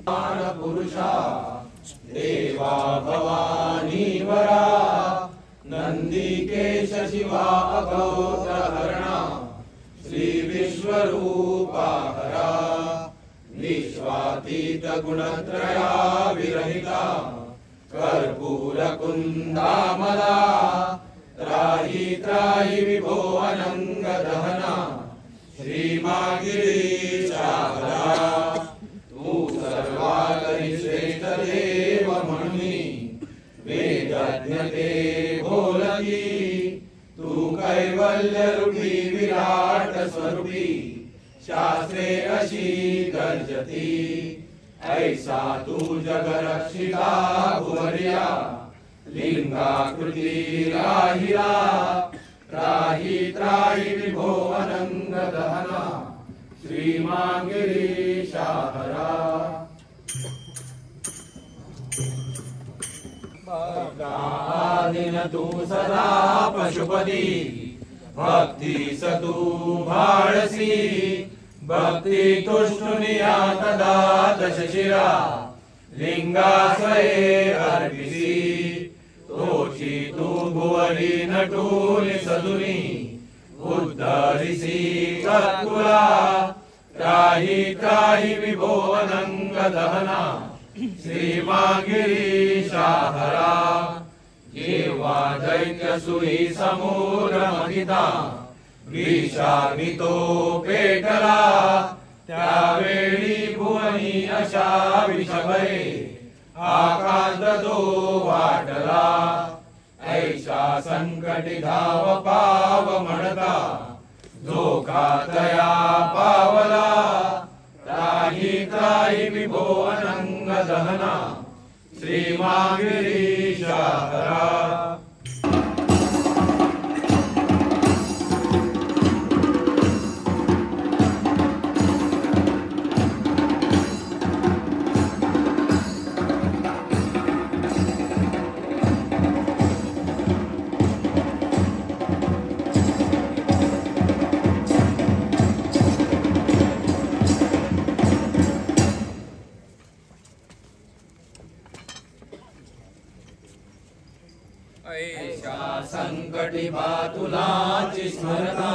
पुरुषा देवा भवानी वरा नंदिकेश शिवा अघोरहरणा श्री विश्वरूपा हरा विश्वातीत गुणत्रया विरहिता कर्पूर कुंदामला त्राही त्राही विभो अनंग दहना श्रीमा गिरीशा हरा तू सर्वाकरी श्रेष्ठ देव म्हणून वेदज्ञ ते बोलकी तू कैवल्य रूपी विराट स्वरूपी शास्त्रे अशी गर्जती ऐसा तू जगरक्षिता भुवर्या लिंगाकृती राहिला त्राही त्राही विभो अनंग दहना श्रीमा गिरीशा हरा भक्तादिन तू सदा पशुपती भक्ती सतू भाळसी भक्ती तुष्टुनिया तदा दशशिरा लिंगासये अर्पिसी तोची तू भुवरी नटूनि सदुनी उद्धरिसी कर्कुला त्राही त्राही विभो अनंग दहना श्रीमा गिरीशा हरा जेव्हा दैत्य सुई समुद्रमथिता विषाग्नितो पेटला त्यावेळी भुवनी अशा विषभये आकांततो वाटला ऐशा संकटी धाव पाव म्हणता जो का तया पावला त्राही त्राही विभो अनंग दहना श्रीमा गिरीशा हरा संकटी तुलाची स्मरता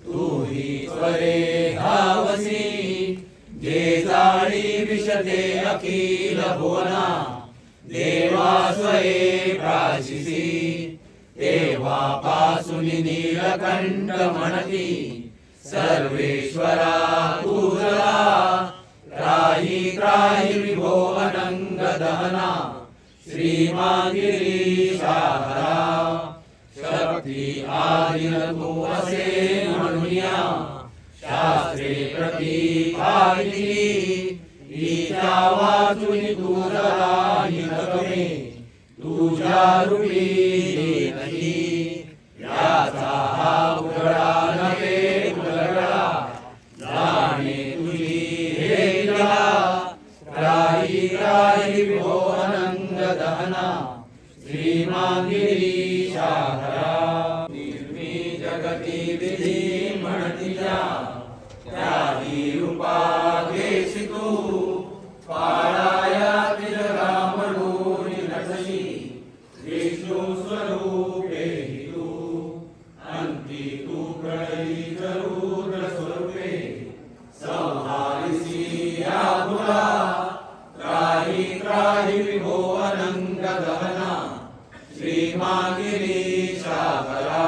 तू ही स्वरे धावसी जे जाळी विशते अखिल भुवना देवा स्वये प्राशिसी तेव्हा पासून नीलकंठ म्हणती सर्वेश्वरा तुझला त्राही त्राही विभो अनंग दहना श्रीमा गिरीशा हरा शक्ती आदिन तू असे म्हणूया शास्त्रे प्रतिपादिली ईशा वाचून तुझराही नकमे तुझ्या रूपी नाही याचा हा उघडा नव्हे उलगडा जाणे तुझी हे लीला त्राही त्राही विभो अनंग दहना श्रीमा गिरीशा हरा निर्मी जगती विधी म्हणतीच्या त्याही रूपा घेशी तू पाळायातील रामणूरी नटशी विष्णू स्वरूपे तू अंती तू प्रळयी जरूर स्वरूपे संहारिसी या तुला त्राही त्राही विभो अनंग दहना श्रीमा गिरीशा हरा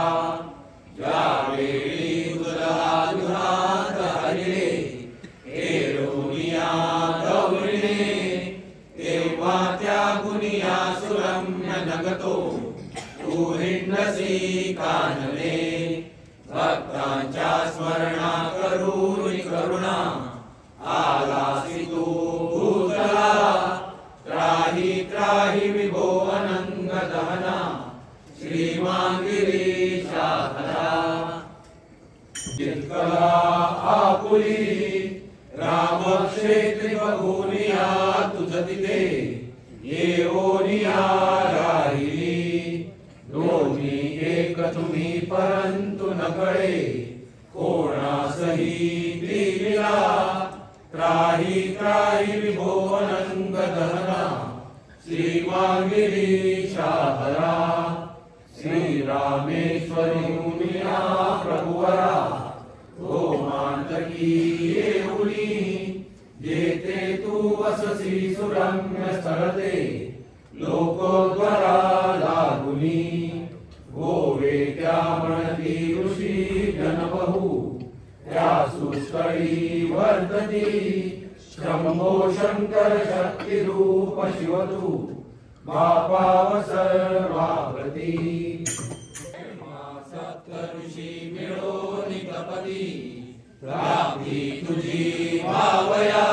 ज्यावेळी तुला दुरात हरिले एरोनिया गौरीने तेव्हा त्या गुनिया सुरम्य नगतो तू हिंडसी कानने भक्तांच्या स्मरणा करून करुणा आलासी तू भूतला त्राही त्राही विभो अनंग दहना श्रीमा गिरीशा हरा जितकला आपुली रामक्षेत्री बघूनिया तुझ तिथे येऊनिया राहिली दोन्ही एक तुम्ही परंतु न कळे कोणासही दिला त्राहि त्राहि विभो अनङ्गदहना श्रीमान् गिरीशाहरा श्रीरामेश्वरी मुनिया प्रभुवरा गोमांतकी येऊनी जेते तू वससी सुरम्य स्थळते लोकोद्वरा लागुनी गोवे त्या म्हणती ऋषी जनबहू त्या सुस्थळी वर्तती शंभो शंकर शक्ती रूप शिवतू बापाव सर्वाप्रती सप्त ऋषी मिळून तपती प्राप्ती तुझी भावया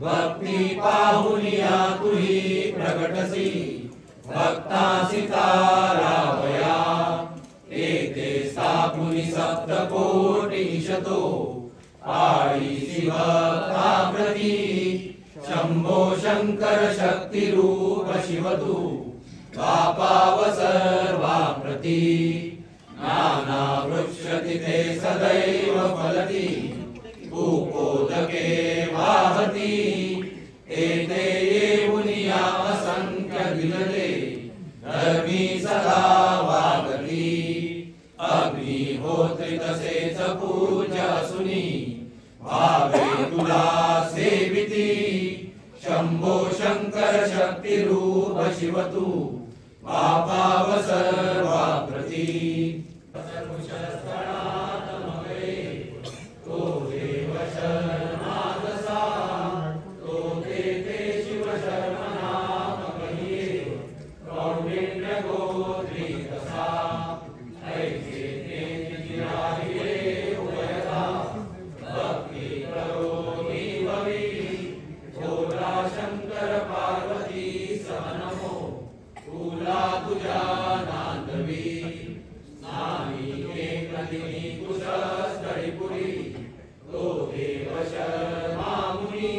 भक्ती पाहुनिया तुही प्रगटसी भक्तासी तारावया एते स्थापुनी सप्तकोटी शतो आळीसी भक्ताप्रती शंभो शंकर शक्ती रूप शिवतू बापाव सर्वाप्रती नाना वृक्ष तिथे सदैव फलती उपोदके वाहती एते येऊनिया असंख्य दिनले धर्मी सदा वागती अग्निहोत्री तसेच पूज्य असुनी भावे तुला सेविती शंभो शंकर शक्ती रूप शिवतू बापाव सर्वाप्रती तो देव शरणागसा तो देते शिव शर्मनाम कहिये कौंडिन्य गोत्री कसा ऐसे ते जिराहिये उभयता भक्ती करोमी भवी भोला शंकर पार्वती सहनमो तुला तुझ्या नांदवी नामी एक नदिनी कुशस्थळीपुरी तो देव शर्मा मुनी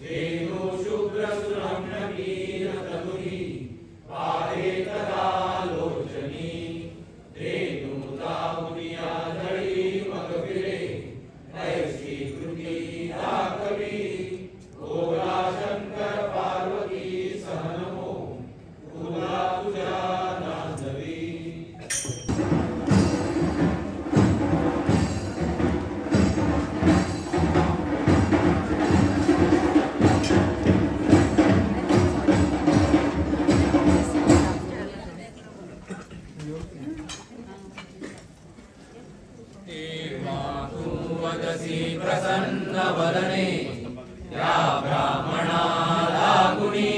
धेनु शुभ्र सुरम्य वीर तनुरी पाहे तदा लोचनी धेनु मुनिया धडी मग फिरे ऐसी कृती दाखवी भोला शंकर पार्वती सहनमो तुला तुझ्या नांदवी वदसी प्रसन्न वदने या ब्राह्मणा लागुनी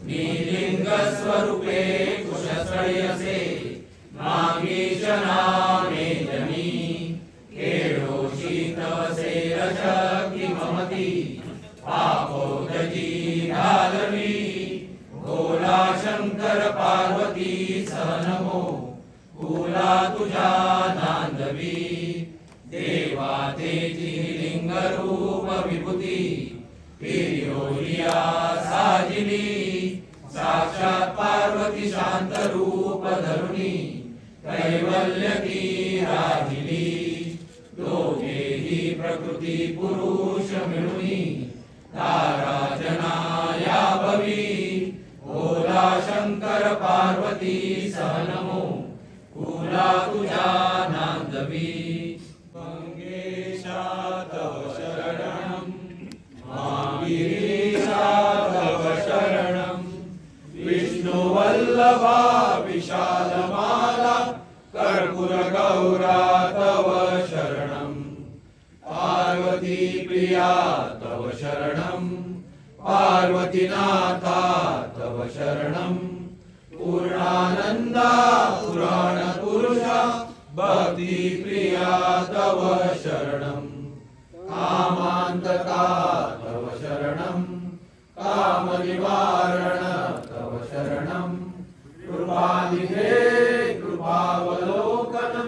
निलिंग स्वरूपे कुशस्थळी असे मागीश नामे जनी खेळोशी तवसे रशक्ती ममती पापोदजी घालवी भोला शंकर पार्वती सहनमो तुला तुझ्या नांदवी देवा तेजी लिंग रूप विभूती पिरियोलिया साजिली साक्षात पार्वती शांत रूप धरुणी कैवल्य की राहिली दोघेही प्रकृती पुरुष मिळुनी ताराजना या भवी भोला शंकर पार्वती सहनमो तुला तुझ्या नांदवी मंगेशा तव शरणं गिरीशा तव शरणं विष्णुवल्लभा विशालमाला कर्पूर गौरा तव शरणं पार्वती प्रिया तव शरणं पार्वतीनाथा तव शरणं पूर्णानंदा पुराण पुरुषा भक्ति प्रिया तव शरणं कामांतका तव शरणं काम निवारण तव शरणं कृपानिधे कृपावलोकन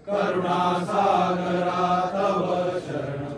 करुणा सागरा तव शरणं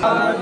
हर